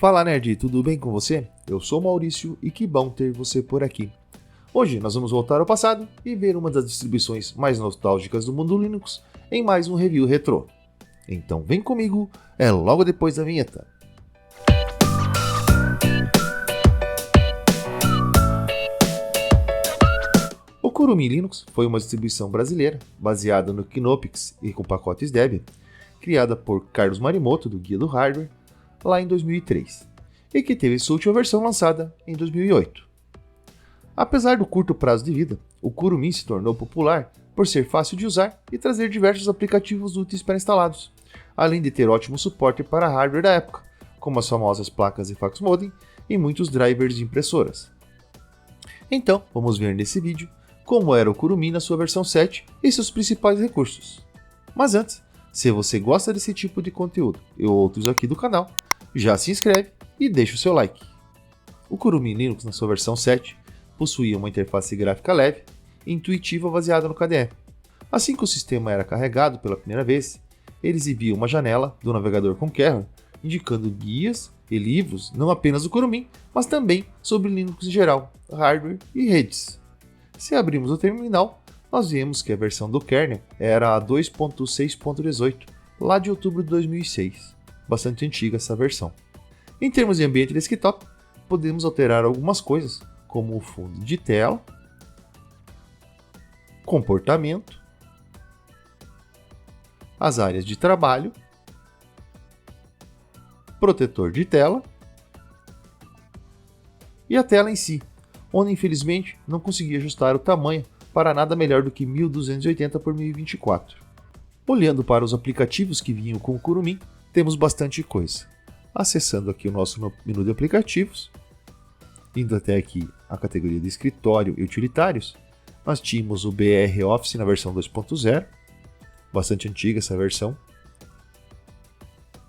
Fala nerd, tudo bem com você? Eu sou o Maurício e que bom ter você por aqui. Hoje nós vamos voltar ao passado e ver uma das distribuições mais nostálgicas do mundo Linux em mais um review retrô. Então vem comigo, é logo depois da vinheta. O Kurumi Linux foi uma distribuição brasileira baseada no Knoppix e com pacotes Debian, criada por Carlos Marimoto do Guia do Hardware lá em 2003 e que teve sua última versão lançada em 2008. Apesar do curto prazo de vida, o Kurumi se tornou popular por ser fácil de usar e trazer diversos aplicativos úteis pré-instalados, além de ter ótimo suporte para hardware da época, como as famosas placas e fax modem e muitos drivers de impressoras. Então, vamos ver nesse vídeo como era o Kurumi na sua versão 7 e seus principais recursos. Mas antes, se você gosta desse tipo de conteúdo e outros aqui do canal, já se inscreve e deixa o seu like. O Kurumi Linux na sua versão 7 possuía uma interface gráfica leve e intuitiva baseada no KDE. Assim que o sistema era carregado pela primeira vez, ele exibia uma janela do navegador Conqueror, indicando guias e livros não apenas do Kurumi, mas também sobre Linux em geral, hardware e redes. Se abrimos o terminal, nós vemos que a versão do kernel era a 2.6.18, lá de outubro de 2006. Bastante antiga essa versão. Em termos de ambiente desktop, podemos alterar algumas coisas, como o fundo de tela, comportamento, as áreas de trabalho, protetor de tela e a tela em si, onde infelizmente não consegui ajustar o tamanho para nada melhor do que 1280 por 1024. Olhando para os aplicativos que vinham com o Kurumi, temos bastante coisa. Acessando aqui o nosso menu de aplicativos, indo até aqui a categoria de escritório e utilitários, nós tínhamos o BR Office na versão 2.0, bastante antiga essa versão,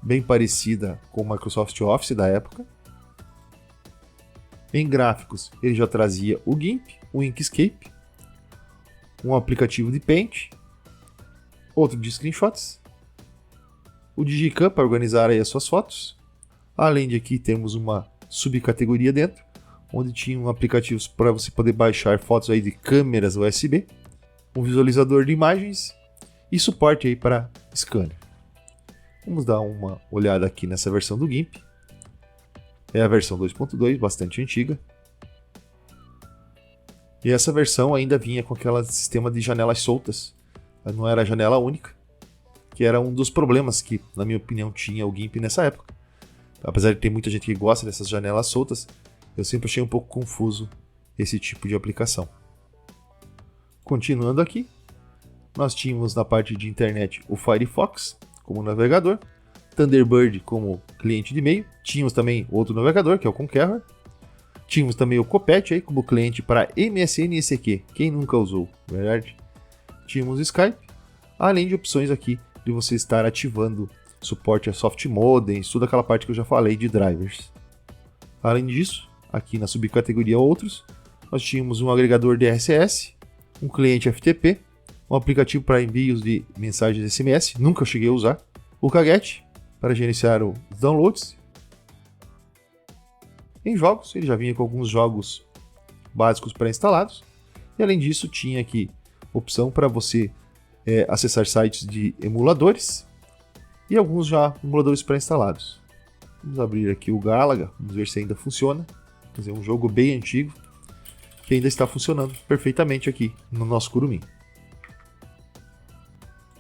bem parecida com o Microsoft Office da época. Em gráficos, ele já trazia o GIMP, o Inkscape, um aplicativo de Paint, outro de screenshots, o Digicam para organizar aí as suas fotos. Além de aqui temos uma subcategoria dentro, onde tinham aplicativos para você poder baixar fotos aí de câmeras USB, um visualizador de imagens e suporte aí para scanner. Vamos dar uma olhada aqui nessa versão do GIMP. É a versão 2.2, bastante antiga. E essa versão ainda vinha com aquele sistema de janelas soltas, não era janela única, que era um dos problemas que, na minha opinião, tinha o GIMP nessa época. Apesar de ter muita gente que gosta dessas janelas soltas, eu sempre achei um pouco confuso esse tipo de aplicação. Continuando aqui, nós tínhamos na parte de internet o Firefox como navegador, Thunderbird como cliente de e-mail, tínhamos também outro navegador, que é o Conqueror, tínhamos também o Kopete aí como cliente para MSN e ECQ, quem nunca usou, verdade? Tínhamos o Skype, além de opções aqui de você estar ativando suporte a soft modems, toda aquela parte que eu já falei de drivers. Além disso, aqui na subcategoria outros, nós tínhamos um agregador de RCS, um cliente FTP, um aplicativo para envios de mensagens SMS, nunca cheguei a usar, o Kaget para gerenciar os downloads. Em jogos, ele já vinha com alguns jogos básicos pré-instalados, e além disso tinha aqui opção para você acessar sites de emuladores e alguns já emuladores pré-instalados. Vamos abrir aqui o Galaga, vamos ver se ainda funciona. Quer dizer, um jogo bem antigo que ainda está funcionando perfeitamente aqui no nosso Kurumi.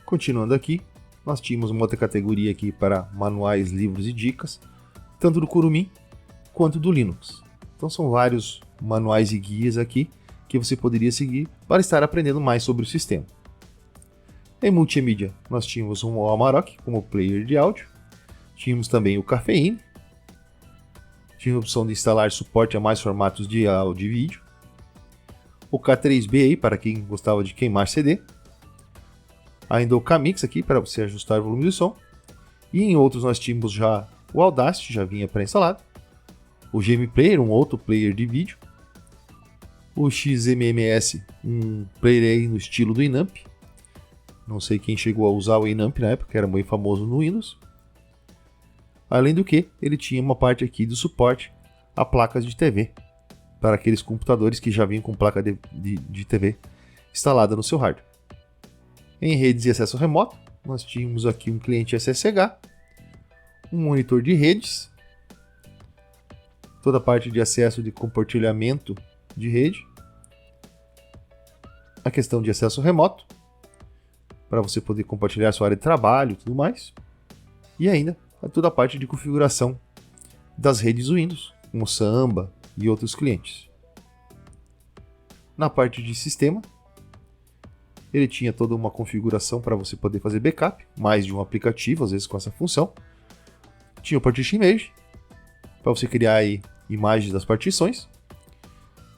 Continuando aqui, nós tínhamos uma outra categoria aqui para manuais, livros e dicas, tanto do Kurumi quanto do Linux. Então são vários manuais e guias aqui que você poderia seguir para estar aprendendo mais sobre o sistema. Em multimídia, nós tínhamos um Amarok como player de áudio, tínhamos também o Cafeine, tinha a opção de instalar suporte a mais formatos de áudio e vídeo, o K3B aí para quem gostava de queimar CD, ainda o Kmix aqui para você ajustar o volume do som, e em outros nós tínhamos já o Audacity, já vinha pré-instalado, o GM Player, um outro player de vídeo, o XMMS, um player aí no estilo do Inamp, não sei quem chegou a usar o Inamp na época, que era muito famoso no Windows. Além do que, ele tinha uma parte aqui do suporte a placas de TV, para aqueles computadores que já vinham com placa de TV instalada no seu hardware. Em redes e acesso remoto, nós tínhamos aqui um cliente SSH, um monitor de redes, toda a parte de acesso de compartilhamento de rede, a questão de acesso remoto, para você poder compartilhar sua área de trabalho e tudo mais, e ainda toda a parte de configuração das redes Windows, como Samba e outros clientes. Na parte de sistema, ele tinha toda uma configuração para você poder fazer backup, mais de um aplicativo, às vezes com essa função. Tinha o Partition Image, para você criar aí imagens das partições,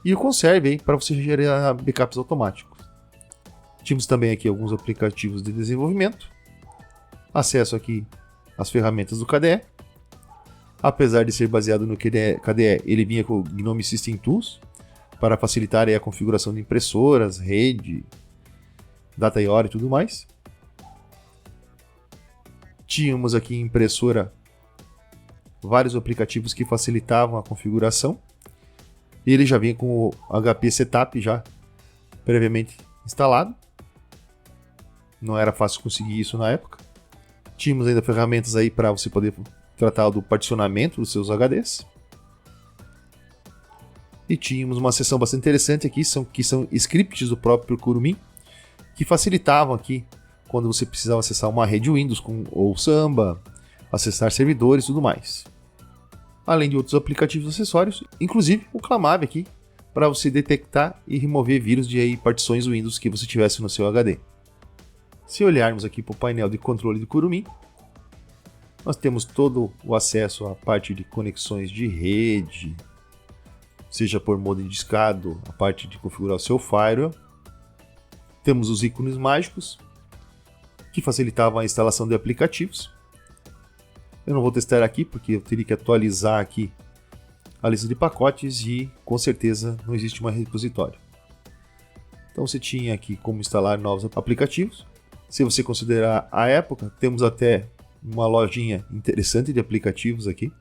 e o Conserve aí para você gerar backups automáticos. Tínhamos também aqui alguns aplicativos de desenvolvimento, acesso aqui às ferramentas do KDE. Apesar de ser baseado no KDE, ele vinha com o GNOME System Tools para facilitar aí a configuração de impressoras, rede, data IO e tudo mais. Tínhamos aqui em impressora vários aplicativos que facilitavam a configuração. E ele já vinha com o HP Setup já previamente instalado. Não era fácil conseguir isso na época. Tínhamos ainda ferramentas aí para você poder tratar do particionamento dos seus HDs. E tínhamos uma seção bastante interessante aqui, que são scripts do próprio Kurumin, que facilitavam aqui quando você precisava acessar uma rede Windows ou Samba, acessar servidores e tudo mais. Além de outros aplicativos acessórios, inclusive o Clamave aqui, para você detectar e remover vírus de aí, partições Windows que você tivesse no seu HD. Se olharmos aqui para o painel de controle do Kurumin, nós temos todo o acesso à parte de conexões de rede, seja por modem discado, a parte de configurar o seu firewall. Temos os ícones mágicos, que facilitavam a instalação de aplicativos. Eu não vou testar aqui, porque eu teria que atualizar aqui a lista de pacotes e, com certeza, não existe um repositório. Então você tinha aqui como instalar novos aplicativos. Se você considerar a época, temos até uma lojinha interessante de aplicativos aqui.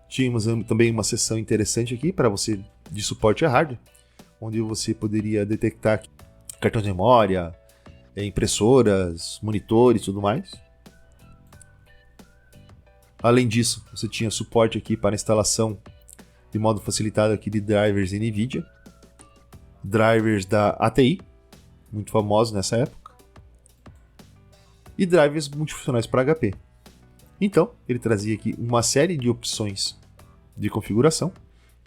Tínhamos também uma seção interessante aqui para você de suporte a hardware, onde você poderia detectar cartões de memória, impressoras, monitores e tudo mais. Além disso, você tinha suporte aqui para instalação de modo facilitado aqui de drivers NVIDIA, drivers da ATI, muito famosos nessa época, e drivers multifuncionais para HP. Então, ele trazia aqui uma série de opções de configuração,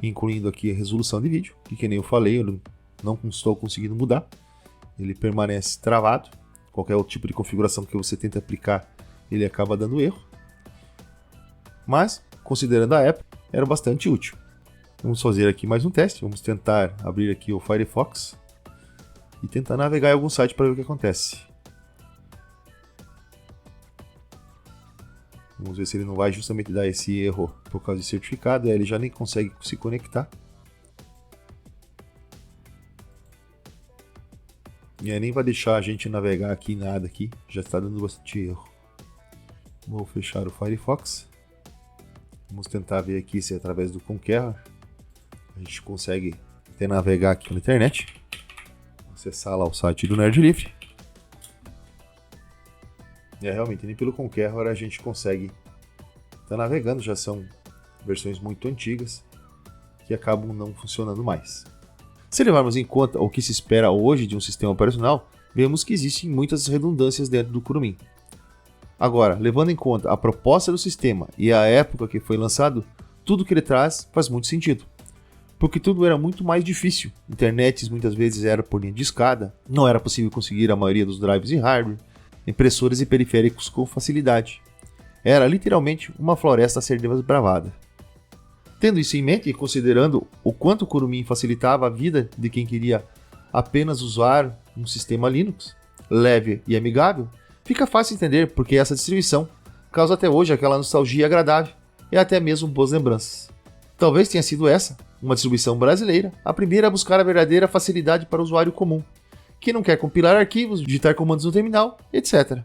incluindo aqui a resolução de vídeo, que nem eu falei, eu não estou conseguindo mudar. Ele permanece travado. Qualquer outro tipo de configuração que você tenta aplicar, ele acaba dando erro. Mas, considerando a época, era bastante útil. Vamos fazer aqui mais um teste. Vamos tentar abrir aqui o Firefox e tentar navegar em algum site para ver o que acontece. Vamos ver se ele não vai justamente dar esse erro por causa de certificado. Ele já nem consegue se conectar. E aí nem vai deixar a gente navegar aqui nada aqui. Já está dando bastante erro. Vou fechar o Firefox. Vamos tentar ver aqui se através do Conqueror a gente consegue até navegar aqui na internet. Acessar lá o site do Nerd Livre. E realmente nem pelo Conqueror a gente consegue estar navegando. Já são versões muito antigas que acabam não funcionando mais. Se levarmos em conta o que se espera hoje de um sistema operacional, vemos que existem muitas redundâncias dentro do Kurumin. Agora, levando em conta a proposta do sistema e a época que foi lançado, tudo que ele traz faz muito sentido. Porque tudo era muito mais difícil. Internets muitas vezes era por linha de escada, não era possível conseguir a maioria dos drives e hardware, impressoras e periféricos com facilidade. Era literalmente uma floresta a ser desbravada. Tendo isso em mente e considerando o quanto o Kurumin facilitava a vida de quem queria apenas usar um sistema Linux leve e amigável, fica fácil entender porque essa distribuição causa até hoje aquela nostalgia agradável e até mesmo boas lembranças. Talvez tenha sido essa, uma distribuição brasileira, a primeira a buscar a verdadeira facilidade para o usuário comum, que não quer compilar arquivos, digitar comandos no terminal, etc.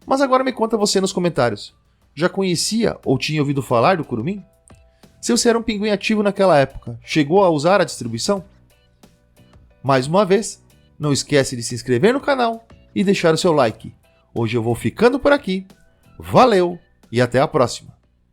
Mas agora me conta você nos comentários. Já conhecia ou tinha ouvido falar do Curumim? Se você era um pinguim ativo naquela época, chegou a usar a distribuição? Mais uma vez, não esquece de se inscrever no canal e deixar o seu like. Hoje eu vou ficando por aqui. Valeu e até a próxima!